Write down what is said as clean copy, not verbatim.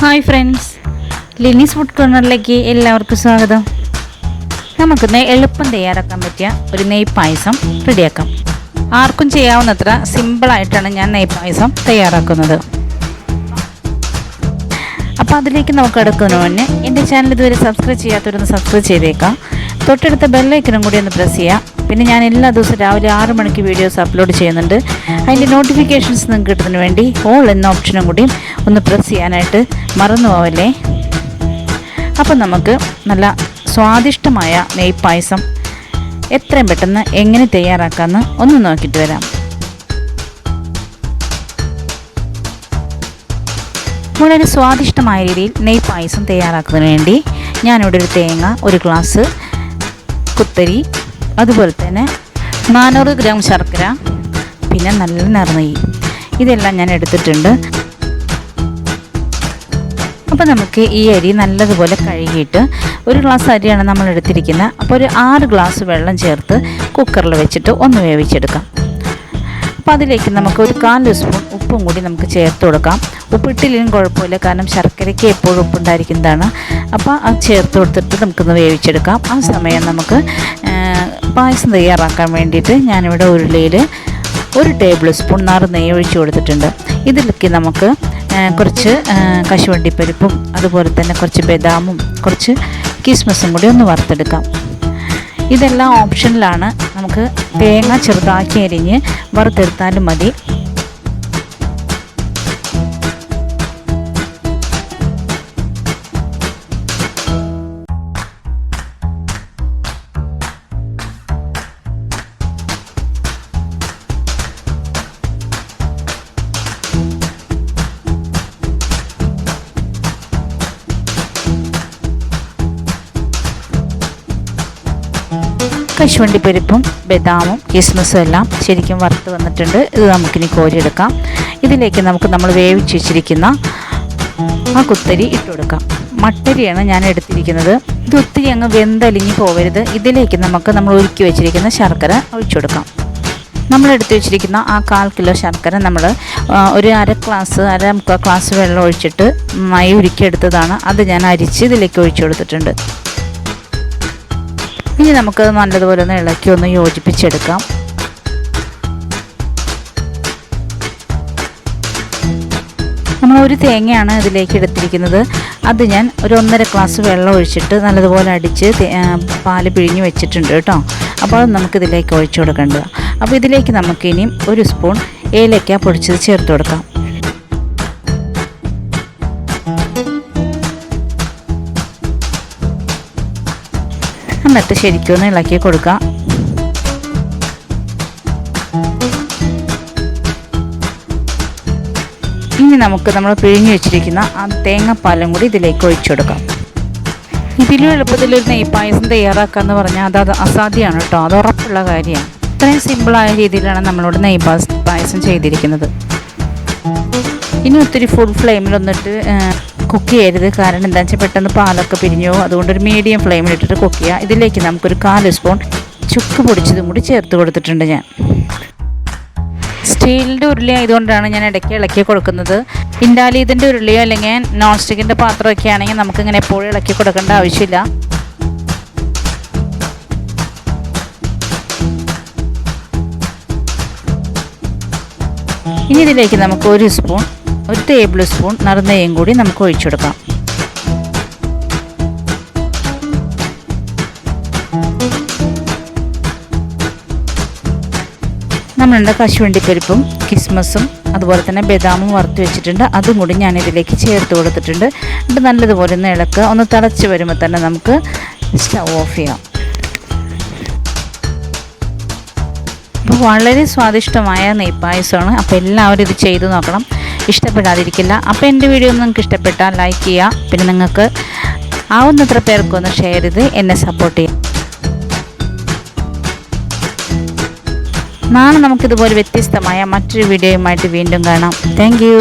Hi friends, ലിനീസ് food കോർണറിലേക്ക് എല്ലാവർക്കും സ്വാഗതം. നമുക്കിന്ന് എളുപ്പം തയ്യാറാക്കാൻ പറ്റിയ ഒരു നെയ്പായസം റെഡിയാക്കാം. ആർക്കും ചെയ്യാവുന്നത്ര സിമ്പിളായിട്ടാണ് ഞാൻ നെയ്പായസം തയ്യാറാക്കുന്നത്. അപ്പോൾ അതിലേക്ക് നമുക്ക് അടുക്കുന്നതിന് മുന്നേ എൻ്റെ ചാനൽ ഇതുവരെ സബ്സ്ക്രൈബ് ചെയ്യാത്തവരൊന്ന് സബ്സ്ക്രൈബ് ചെയ്തേക്കാം. തൊട്ടടുത്ത ബെല്ലൈക്കനും കൂടി ഒന്ന് പ്രസ് ചെയ്യാം. പിന്നെ ഞാൻ എല്ലാ ദിവസവും രാവിലെ 6 മണിക്ക് വീഡിയോസ് അപ്ലോഡ് ചെയ്യുന്നുണ്ട്. അതിൻ്റെ നോട്ടിഫിക്കേഷൻസ് നിങ്ങൾക്ക് കിട്ടുന്നതിന് വേണ്ടി ഓൾ എന്ന ഓപ്ഷനും കൂടി ഒന്ന് പ്രസ് ചെയ്യാനായിട്ട് മറന്നു പോവല്ലേ. അപ്പം നമുക്ക് നല്ല സ്വാദിഷ്ടമായ നെയ്പായസം എത്രയും പെട്ടെന്ന് എങ്ങനെ തയ്യാറാക്കാമെന്ന് ഒന്ന് നോക്കിയിട്ട് വരാം. വളരെ സ്വാദിഷ്ടമായ രീതിയിൽ നെയ്പായസം തയ്യാറാക്കുന്നതിന് വേണ്ടി ഞാനിവിടെ ഒരു തേങ്ങ, 1 ഗ്ലാസ് കുത്തരി, അതുപോലെ തന്നെ 400 ഗ്രാം ശർക്കര, പിന്നെ നല്ല നിറനെയ്യ്, ഇതെല്ലാം ഞാൻ എടുത്തിട്ടുണ്ട്. അപ്പോൾ നമുക്ക് ഈ അരി നല്ലതുപോലെ കഴുകിയിട്ട്, 1 ഗ്ലാസ് അരിയാണ് നമ്മൾ എടുത്തിരിക്കുന്നത്. അപ്പോൾ ഒരു 6 ഗ്ലാസ് വെള്ളം ചേർത്ത് കുക്കറിൽ വെച്ചിട്ട് ഒന്ന് വേവിച്ചെടുക്കാം. അപ്പോൾ അതിലേക്ക് നമുക്ക് ഒരു 1/4 സ്പൂൺ ഉപ്പും കൂടി നമുക്ക് ചേർത്ത് കൊടുക്കാം. ഉപ്പിട്ടില്ലെങ്കിലും കുഴപ്പമില്ല, കാരണം ശർക്കരയ്ക്ക് എപ്പോഴും ഉപ്പുണ്ടായിരിക്കുന്നതാണ്. അപ്പോൾ അത് ചേർത്ത് കൊടുത്തിട്ട് നമുക്കൊന്ന് വേവിച്ചെടുക്കാം. ആ സമയം നമുക്ക് പായസം തയ്യാറാക്കാൻ വേണ്ടിയിട്ട് ഞാനിവിടെ ഉരുളിയിൽ 1 ടേബിൾ സ്പൂൺ നെയ്യ് ഒഴിച്ച് കൊടുത്തിട്ടുണ്ട്. ഇതിലേക്ക് നമുക്ക് കുറച്ച് കശുവണ്ടിപ്പരിപ്പും അതുപോലെ തന്നെ കുറച്ച് ബദാമും കുറച്ച് കിസ്മസും കൂടി ഒന്ന് വറുത്തെടുക്കാം. ഇതെല്ലാം ഓപ്ഷനിലാണ്. നമുക്ക് തേങ്ങ ചെറുതാക്കി അരിഞ്ഞ് വറുത്തെടുത്താലും മതി. കശുവണ്ടിപ്പരിപ്പും ബദാമും കിസ്മസും എല്ലാം ശരിക്കും വറുത്ത് വന്നിട്ടുണ്ട്. ഇത് നമുക്കിനി കോരിയെടുക്കാം. ഇതിലേക്ക് നമ്മൾ വേവിച്ച് വെച്ചിരിക്കുന്ന ആ കുത്തരി ഇട്ട് കൊടുക്കാം. മട്ടരിയാണ് ഞാൻ എടുത്തിരിക്കുന്നത്. ഇത് ഒത്തിരി അങ്ങ് വെന്തലിഞ്ഞ് പോവരുത്. ഇതിലേക്ക് നമ്മൾ ഒരുക്കി വെച്ചിരിക്കുന്ന ശർക്കര ഒഴിച്ചു കൊടുക്കാം. നമ്മൾ എടുത്ത് വെച്ചിരിക്കുന്ന ആ 1/4 കിലോ ശർക്കര നമ്മൾ ഒരു മുക്കാൽ ഗ്ലാസ് വെള്ളം ഒഴിച്ചിട്ട് നന്നായി ഉരുക്കിയെടുത്തതാണ്. അത് ഞാൻ അരിച്ച് ഇതിലേക്ക് ഒഴിച്ചു കൊടുത്തിട്ടുണ്ട്. ഇനി നമുക്കത് നല്ലതുപോലെ ഒന്ന് ഇളക്കി ഒന്ന് യോജിപ്പിച്ചെടുക്കാം. നമ്മൾ 1 തേങ്ങയാണ് ഇതിലേക്ക് എടുത്തിരിക്കുന്നത്. അത് ഞാൻ ഒരു 1.5 ഗ്ലാസ് വെള്ളം ഒഴിച്ചിട്ട് നല്ലതുപോലെ അടിച്ച് പാല് പിഴിഞ്ഞ് വെച്ചിട്ടുണ്ട് കേട്ടോ. അപ്പോൾ അത് നമുക്കിതിലേക്ക് ഒഴിച്ചു കൊടുക്കേണ്ടത്. അപ്പോൾ ഇതിലേക്ക് നമുക്കിനിയും 1 സ്പൂൺ ഏലക്ക പൊടിച്ചത് ചേർത്ത് കൊടുക്കാം. എന്നിട്ട് ശരിക്കും ഒന്ന് ഇളക്കി കൊടുക്കാം. ഇനി നമ്മൾ പിഴിഞ്ഞ് വെച്ചിരിക്കുന്ന ആ തേങ്ങാപ്പാലും കൂടി ഇതിലേക്ക് ഒഴിച്ചു കൊടുക്കാം. ഇതിലും എളുപ്പത്തിലൊരു നെയ്പായസം തയ്യാറാക്കാമെന്ന് പറഞ്ഞാൽ അത് അസാധ്യമാണ് കേട്ടോ. അത് ഉറപ്പുള്ള കാര്യമാണ്. ഇത്രയും സിമ്പിളായ രീതിയിലാണ് നമ്മളോട് നെയ്പായസം ചെയ്തിരിക്കുന്നത്. ഇനി ഒത്തിരി ഫുൾ ഫ്ലെയിമിലൊന്നിട്ട് കുക്ക് ചെയ്യരുത്. കാരണം എന്താ വെച്ചാൽ പെട്ടെന്ന് പാലൊക്കെ പിരിഞ്ഞു പോകും. അതുകൊണ്ട് ഒരു മീഡിയം ഫ്ലെയിമിലിട്ടിട്ട് കുക്ക് ചെയ്യുക. ഇതിലേക്ക് നമുക്കൊരു 1/4 സ്പൂൺ ചുക്ക് പൊടിച്ചതും കൂടി ചേർത്ത് കൊടുത്തിട്ടുണ്ട്. ഞാൻ സ്റ്റീലിൻ്റെ ഉരുളി ആയതുകൊണ്ടാണ് ഞാൻ ഇടയ്ക്ക് ഇളക്കി കൊടുക്കുന്നത്. ഇൻഡാലിയത്തിൻ്റെ ഉരുളിയോ അല്ലെങ്കിൽ നോൺ സ്റ്റിക്കിൻ്റെ പാത്രമൊക്കെ ആണെങ്കിൽ നമുക്കിങ്ങനെ എപ്പോഴും ഇളക്കി കൊടുക്കേണ്ട ആവശ്യമില്ല. ഇനി ഇതിലേക്ക് നമുക്ക് 1 ടേബിൾ സ്പൂൺ നെയ്യും കൂടി നമുക്ക് ഒഴിച്ചു കൊടുക്കാം. നമ്മളുടെ കശുവണ്ടിപ്പരിപ്പും കിസ്മസും അതുപോലെ തന്നെ ബദാമും വറുത്ത് വെച്ചിട്ടുണ്ട്. അതും കൂടി ഞാനിതിലേക്ക് ചേർത്ത് കൊടുത്തിട്ടുണ്ട്. എന്നിട്ട് നല്ലതുപോലെ ഒന്ന് ഇളക്കുക. ഒന്ന് തിളച്ച് വരുമ്പോൾ തന്നെ നമുക്ക് സ്റ്റൗ ഓഫ് ചെയ്യാം. അപ്പോൾ വളരെ സ്വാദിഷ്ടമായ നെയ്പായസമാണ്. അപ്പോൾ എല്ലാവരും ഇത് ചെയ്തു നോക്കണം. ഇഷ്ടപ്പെടാതിരിക്കില്ല. അപ്പോൾ എൻ്റെ വീഡിയോ നിങ്ങൾക്ക് ഇഷ്ടപ്പെട്ടാൽ ലൈക്ക് ചെയ്യുക. പിന്നെ നിങ്ങൾക്ക് ആവുന്നത്ര പേർക്കൊന്ന് ഷെയർ ചെയ്ത് എന്നെ സപ്പോർട്ട് ചെയ്യുക. നാളെ നമുക്കിതുപോലെ വ്യത്യസ്തമായ മറ്റൊരു വീഡിയോയുമായിട്ട് വീണ്ടും കാണാം. Thank you.